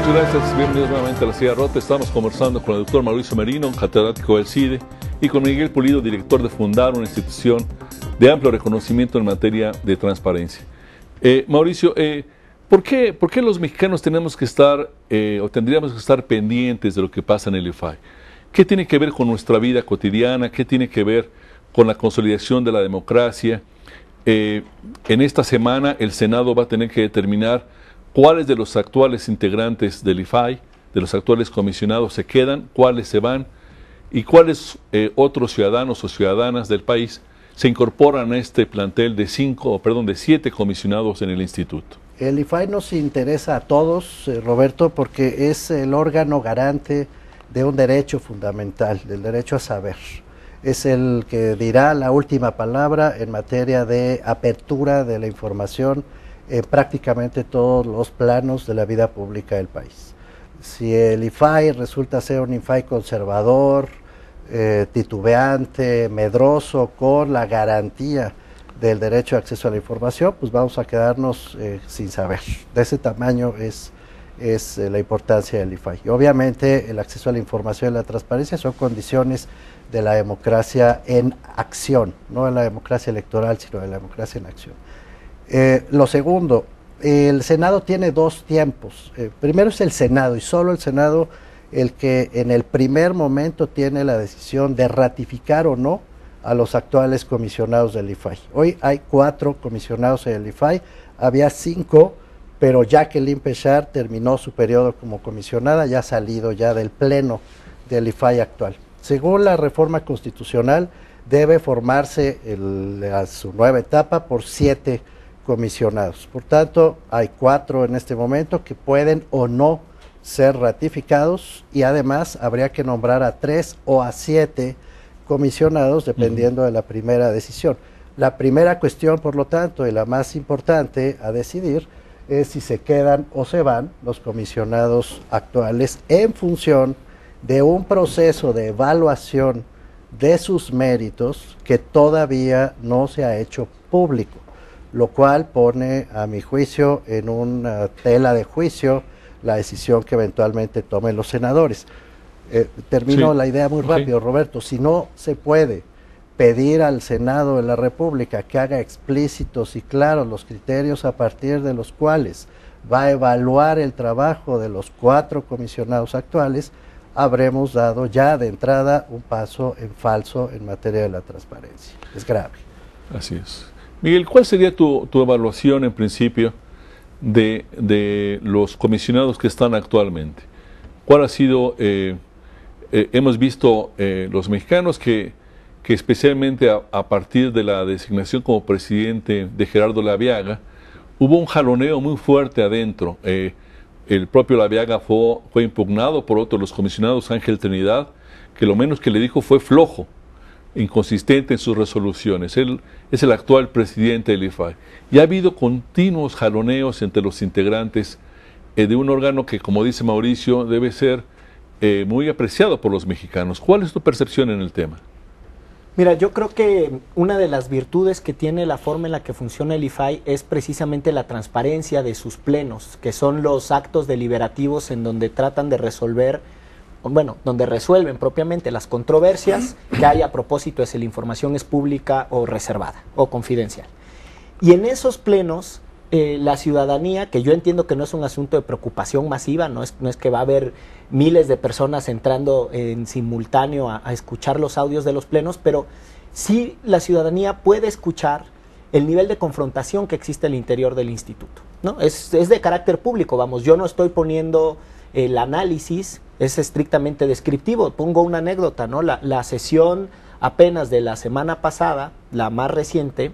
Muchas gracias, bienvenidos nuevamente a La Silla Rota. Estamos conversando con el doctor Mauricio Merino, catedrático del CIDE, y con Miguel Pulido, director de Fundar, una institución de amplio reconocimiento en materia de transparencia. Mauricio, ¿por qué los mexicanos tenemos que estar o tendríamos que estar pendientes de lo que pasa en el IFAI? ¿Qué tiene que ver con nuestra vida cotidiana? ¿Qué tiene que ver con la consolidación de la democracia? En esta semana el Senado va a tener que determinar cuáles de los actuales integrantes del IFAI, de los actuales comisionados, se quedan, cuáles se van y cuáles otros ciudadanos o ciudadanas del país se incorporan a este plantel de 7 comisionados en el instituto. El IFAI nos interesa a todos, Roberto, porque es el órgano garante de un derecho fundamental, del derecho a saber. Es el que dirá la última palabra en materia de apertura de la información en prácticamente todos los planos de la vida pública del país. Si el IFAI resulta ser un IFAI conservador, titubeante, medroso, con la garantía del derecho de acceso a la información, pues vamos a quedarnos sin saber. De ese tamaño es la importancia del IFAI. Y obviamente el acceso a la información y la transparencia son condiciones de la democracia en acción, no de la democracia electoral, sino de la democracia en acción. Lo segundo, el Senado tiene dos tiempos. Primero es el Senado, y solo el Senado el que en el primer momento tiene la decisión de ratificar o no a los actuales comisionados del IFAI. Hoy hay 4 comisionados en el IFAI, había 5, pero Jacqueline Pechard terminó su periodo como comisionada, ya ha salido ya del pleno del IFAI actual. Según la reforma constitucional, debe formarse su nueva etapa por 7 comisionados. Por tanto, hay 4 en este momento que pueden o no ser ratificados, y además habría que nombrar a 3 o a 7 comisionados dependiendo de la primera decisión. La primera cuestión, por lo tanto, y la más importante a decidir, es si se quedan o se van los comisionados actuales en función de un proceso de evaluación de sus méritos que todavía no se ha hecho público, lo cual pone, a mi juicio, en una tela de juicio la decisión que eventualmente tomen los senadores. Termino la idea muy rápido, Roberto. Si no se puede pedir al Senado de la República que haga explícitos y claros los criterios a partir de los cuales va a evaluar el trabajo de los 4 comisionados actuales, habremos dado ya de entrada un paso en falso en materia de la transparencia. Es grave. Así es. Miguel, ¿cuál sería tu evaluación en principio de los comisionados que están actualmente? ¿Cuál ha sido, hemos visto los mexicanos que especialmente a partir de la designación como presidente de Gerardo Laviaga, hubo un jaloneo muy fuerte adentro? El propio Laviaga fue impugnado por otro de los comisionados, Ángel Trinidad, que lo menos que le dijo fue flojo, inconsistente en sus resoluciones. Él es el actual presidente del IFAI. Y ha habido continuos jaloneos entre los integrantes de un órgano que, como dice Mauricio, debe ser muy apreciado por los mexicanos. ¿Cuál es tu percepción en el tema? Mira, yo creo que una de las virtudes que tiene la forma en la que funciona el IFAI es precisamente la transparencia de sus plenos, que son los actos deliberativos en donde tratan de resolver, bueno, donde resuelven propiamente las controversias que hay a propósito de si la información es pública o reservada o confidencial. Y en esos plenos, la ciudadanía, que yo entiendo que no es un asunto de preocupación masiva, no es que va a haber miles de personas entrando en simultáneo a escuchar los audios de los plenos, pero sí la ciudadanía puede escuchar el nivel de confrontación que existe al interior del instituto, ¿no? Es de carácter público, vamos, yo no estoy poniendo el análisis, es estrictamente descriptivo. Pongo una anécdota, ¿no? La sesión apenas de la semana pasada, la más reciente,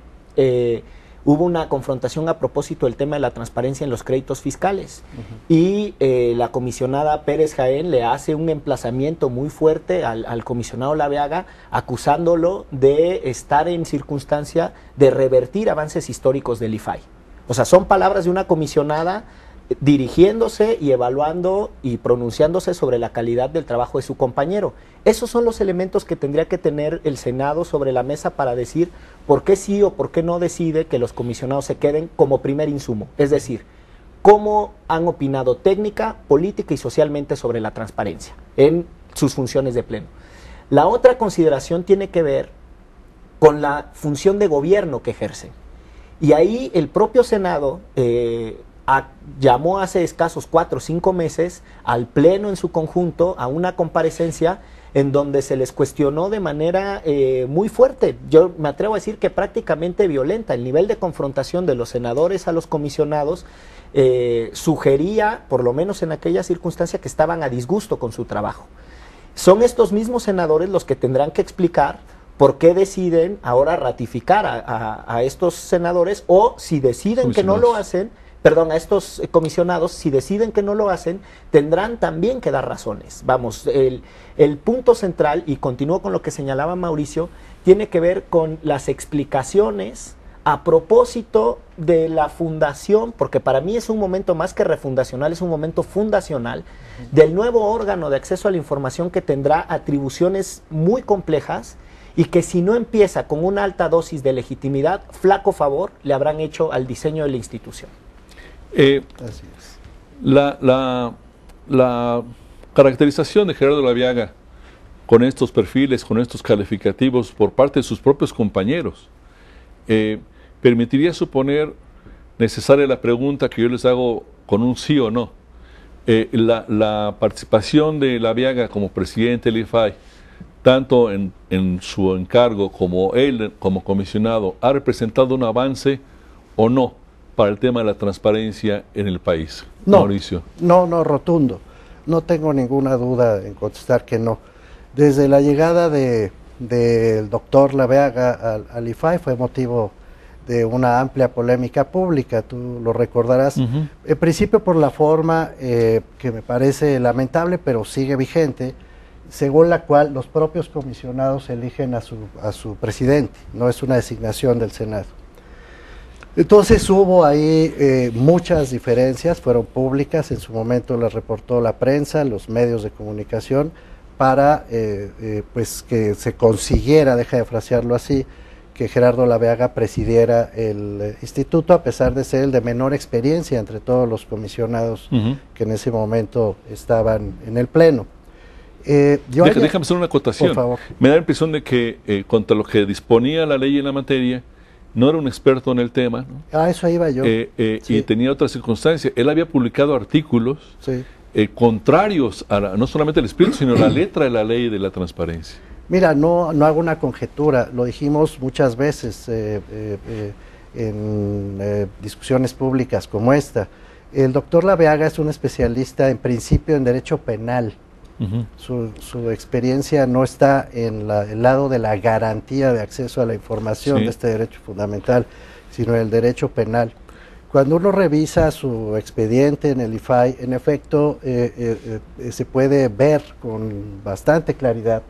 hubo una confrontación a propósito del tema de la transparencia en los créditos fiscales. Y la comisionada Pérez Jaén le hace un emplazamiento muy fuerte al comisionado Laviaga, acusándolo de estar en circunstancia de revertir avances históricos del IFAI. O sea, son palabras de una comisionada dirigiéndose y evaluando y pronunciándose sobre la calidad del trabajo de su compañero. Esos son los elementos que tendría que tener el Senado sobre la mesa para decir por qué sí o por qué no decide que los comisionados se queden como primer insumo. Es decir, cómo han opinado técnica, política y socialmente sobre la transparencia en sus funciones de pleno. La otra consideración tiene que ver con la función de gobierno que ejercen. Y ahí el propio Senado llamó hace escasos 4 o 5 meses al Pleno en su conjunto a una comparecencia en donde se les cuestionó de manera muy fuerte. Yo me atrevo a decir que prácticamente violenta. El nivel de confrontación de los senadores a los comisionados sugería, por lo menos en aquella circunstancia, que estaban a disgusto con su trabajo. Son estos mismos senadores los que tendrán que explicar por qué deciden ahora ratificar a estos senadores, o si deciden que no lo hacen, perdón, a estos comisionados, si deciden que no lo hacen, tendrán también que dar razones. Vamos, el punto central, y continúo con lo que señalaba Mauricio, tiene que ver con las explicaciones a propósito de la fundación, porque para mí es un momento más que refundacional, es un momento fundacional, del nuevo órgano de acceso a la información que tendrá atribuciones muy complejas y que si no empieza con una alta dosis de legitimidad, flaco favor le habrán hecho al diseño de la institución. Así es. La caracterización de Gerardo Laviaga con estos perfiles, con estos calificativos por parte de sus propios compañeros, permitiría suponer necesaria la pregunta que yo les hago con un sí o no. La participación de Laviaga como presidente del IFAI, tanto en su encargo como él como comisionado, ¿ha representado un avance o no para el tema de la transparencia en el país? No, Mauricio. No, rotundo. No tengo ninguna duda en contestar que no. Desde la llegada del doctor Laviaga al IFAI fue motivo de una amplia polémica pública, tú lo recordarás, en principio por la forma que me parece lamentable, pero sigue vigente, según la cual los propios comisionados eligen a su presidente, no es una designación del Senado. Entonces hubo ahí muchas diferencias, fueron públicas, en su momento las reportó la prensa, los medios de comunicación, para pues que se consiguiera, deja de frasearlo así, que Gerardo Laviaga presidiera el instituto, a pesar de ser el de menor experiencia entre todos los comisionados que en ese momento estaban en el Pleno. Déjame hacer una acotación. Por favor. Me da la impresión de que contra lo que disponía la ley en la materia, no era un experto en el tema, ¿no? Eso iba yo. Sí. Y tenía otras circunstancias. Él había publicado artículos contrarios a no solamente el espíritu, sino la letra de la ley de la transparencia. Mira, no hago una conjetura, lo dijimos muchas veces en discusiones públicas como esta. El doctor Laviaga es un especialista en principio en derecho penal. Su experiencia no está en el lado de la garantía de acceso a la información de este derecho fundamental, sino en el derecho penal. Cuando uno revisa su expediente en el IFAI, en efecto, se puede ver con bastante claridad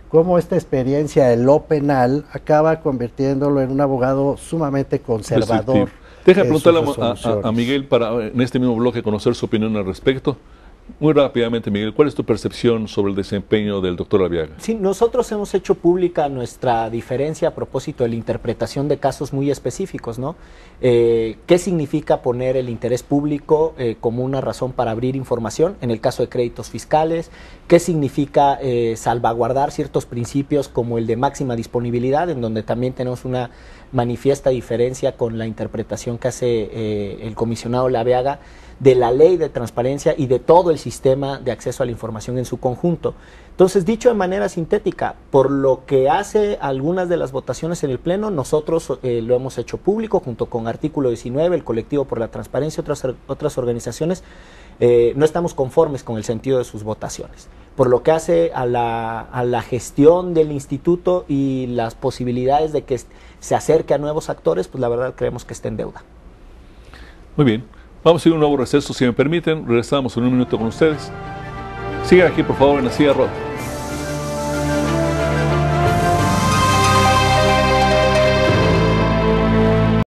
cómo esta experiencia en lo penal acaba convirtiéndolo en un abogado sumamente conservador. Deja preguntarle a Miguel para en este mismo bloque conocer su opinión al respecto. Muy rápidamente, Miguel, ¿cuál es tu percepción sobre el desempeño del doctor Laviaga? Sí, nosotros hemos hecho pública nuestra diferencia a propósito de la interpretación de casos muy específicos, ¿no? ¿Qué significa poner el interés público como una razón para abrir información en el caso de créditos fiscales? ¿Qué significa salvaguardar ciertos principios como el de máxima disponibilidad, en donde también tenemos una manifiesta diferencia con la interpretación que hace el comisionado Laviaga de la ley de transparencia y de todo el sistema de acceso a la información en su conjunto? Entonces, dicho de manera sintética, por lo que hace algunas de las votaciones en el Pleno, nosotros lo hemos hecho público junto con Artículo 19, el Colectivo por la Transparencia y otras organizaciones. No estamos conformes con el sentido de sus votaciones. Por lo que hace a la gestión del instituto y las posibilidades de que se acerque a nuevos actores, pues la verdad creemos que está en deuda. Muy bien. Vamos a ir a un nuevo receso, si me permiten. Regresamos en un minuto con ustedes. Sigan aquí, por favor, en la silla rota.